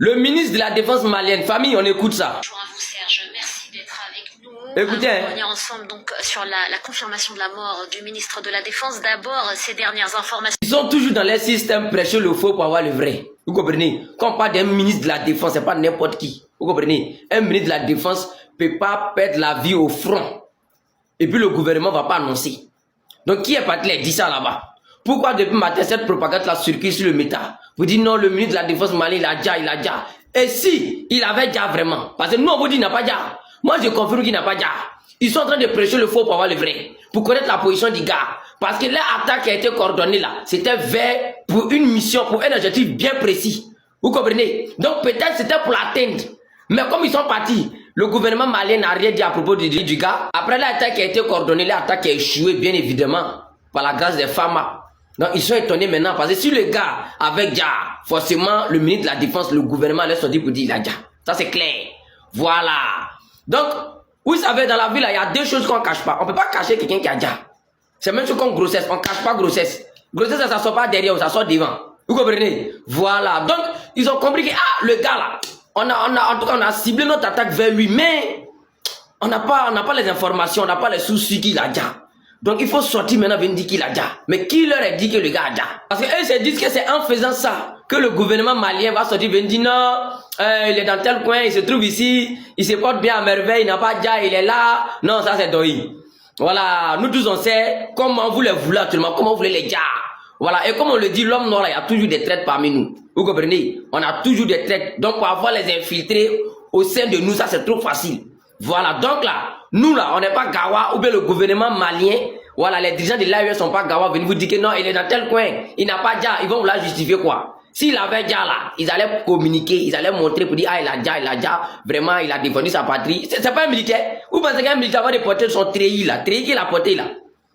Le ministre de la Défense malienne, famille, on écoute ça. Bonjour à vous Serge, merci d'être avec nous. Écoutez, on va revenir ensemble donc sur la confirmation de la mort du ministre de la Défense. D'abord, ces dernières informations. Ils sont toujours dans les systèmes prêcher le faux pour avoir le vrai. Vous comprenez? Quand on parle d'un ministre de la Défense, c'est pas n'importe qui. Vous comprenez? Un ministre de la Défense ne peut pas perdre la vie au front. Et puis le gouvernement ne va pas annoncer. Donc qui est parti les dit ça là-bas? Pourquoi depuis matin cette propagande-là circule sur le méta? Vous dites non, le ministre de la Défense malien, il a déjà. Et si il avait déjà vraiment? Parce que nous on vous dit qu'il n'a pas déjà. Moi je confirme qu'il n'a pas déjà. Ils sont en train de prêcher le faux pour avoir le vrai. Pour connaître la position du gars. Parce que l'attaque qui a été coordonnée là, c'était vers pour une mission, pour un objectif bien précis. Vous comprenez? Donc peut-être c'était pour l'atteindre. Mais comme ils sont partis, le gouvernement malien n'a rien dit à propos du gars. Après l'attaque qui a été coordonnée, l'attaque qui a échoué bien évidemment par la grâce des femmes. Donc ils sont étonnés maintenant parce que si le gars avait déjà, forcément le ministre de la Défense, le gouvernement allait sortir pour dire il a déjà. Ça c'est clair. Voilà. Donc, vous savez, dans la vie là, il y a deux choses qu'on ne cache pas. On ne peut pas cacher quelqu'un qui a déjà. C'est même chose comme grossesse. On ne cache pas grossesse. Grossesse, ça ne sort pas derrière, ça sort devant. Vous comprenez? Voilà. Donc, ils ont compris que le gars là, en tout cas, on a ciblé notre attaque vers lui, mais on n'a pas les informations, on n'a pas les soucis qu'il a déjà. Donc il faut sortir maintenant venir dire qu'il a déjà. Mais qui leur a dit que le gars a déjà? Parce qu'eux se disent que c'est en faisant ça que le gouvernement malien va sortir venir dire non, il est dans tel coin, il se trouve ici, il se porte bien à merveille, il n'a pas déjà, il est là. Non, ça c'est Doi. Voilà, nous tous on sait comment vous les voulez actuellement, comment vous voulez les déjà. Voilà, et comme on le dit, l'homme noir, il y a toujours des traites parmi nous. Vous comprenez? On a toujours des traites. Donc pour avoir les infiltrés au sein de nous, ça c'est trop facile. Voilà, donc là, nous là, on n'est pas Gawa ou bien le gouvernement malien. Voilà, les dirigeants de l'AES sont pas Gawa, venir vous dire que non, il est dans tel coin, il n'a pas déjà, ils vont vous la justifier quoi. S'il avait déjà là, ils allaient communiquer, ils allaient montrer pour dire il a déjà, vraiment, il a défendu sa patrie. C'est pas un militaire. Vous pensez qu'un militaire va déporter son treillis là, treillis qu'il a porté là.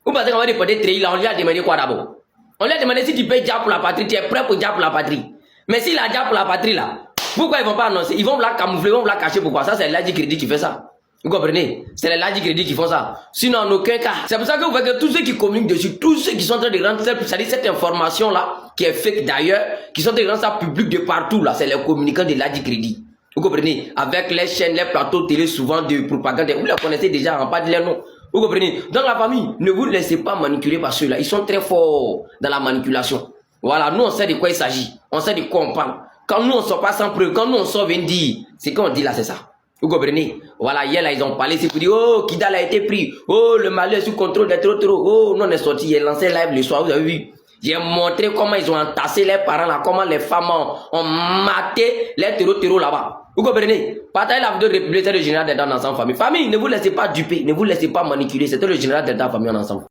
Vous pensez qu'on va déporter treillis là, on lui a demandé quoi d'abord? On lui a demandé si tu peux déjà pour la patrie, tu es prêt pour déjà pour la patrie. Mais s'il a déjà pour la patrie là, pourquoi ils vont pas annoncer? Ils vont vous la camoufler, ils vont vous la cacher, pourquoi? Ça c'est l'ADI Crédit qui fait ça. Vous comprenez? C'est les l'ADI Crédit qui font ça. Sinon, en aucun cas. C'est pour ça que vous voyez que tous ceux qui communiquent dessus, tous ceux qui sont en train de rendre cette information là, qui est fake d'ailleurs, qui sont en train de rendre ça public de partout là, c'est les communicants de l'ADI Crédit. Vous comprenez? Avec les chaînes, les plateaux télé souvent de propagande, vous les connaissez déjà, on pas de leur nom. Vous comprenez? Dans la famille, ne vous laissez pas manipuler par ceux-là. Ils sont très forts dans la manipulation. Voilà, nous on sait de quoi il s'agit. On sait de quoi on parle. Quand nous on sort pas sans preuve, quand nous on sort venir dire, c'est qu'on dit là, c'est ça. Vous comprenez? Voilà, hier là, ils ont parlé, c'est pour dire, oh, Kidal a été pris. Oh, le Mali est sous contrôle des trop. Oh, nous on est sorti, il a lancé live le soir, vous avez vu? J'ai montré comment ils ont entassé les parents là, comment les femmes ont maté les terreaux là-bas. Vous comprenez? Partagez la vidéo de République, c'est le général d'État en ensemble famille. Famille, ne vous laissez pas duper, ne vous laissez pas manipuler, c'était le général d'État en famille en ensemble.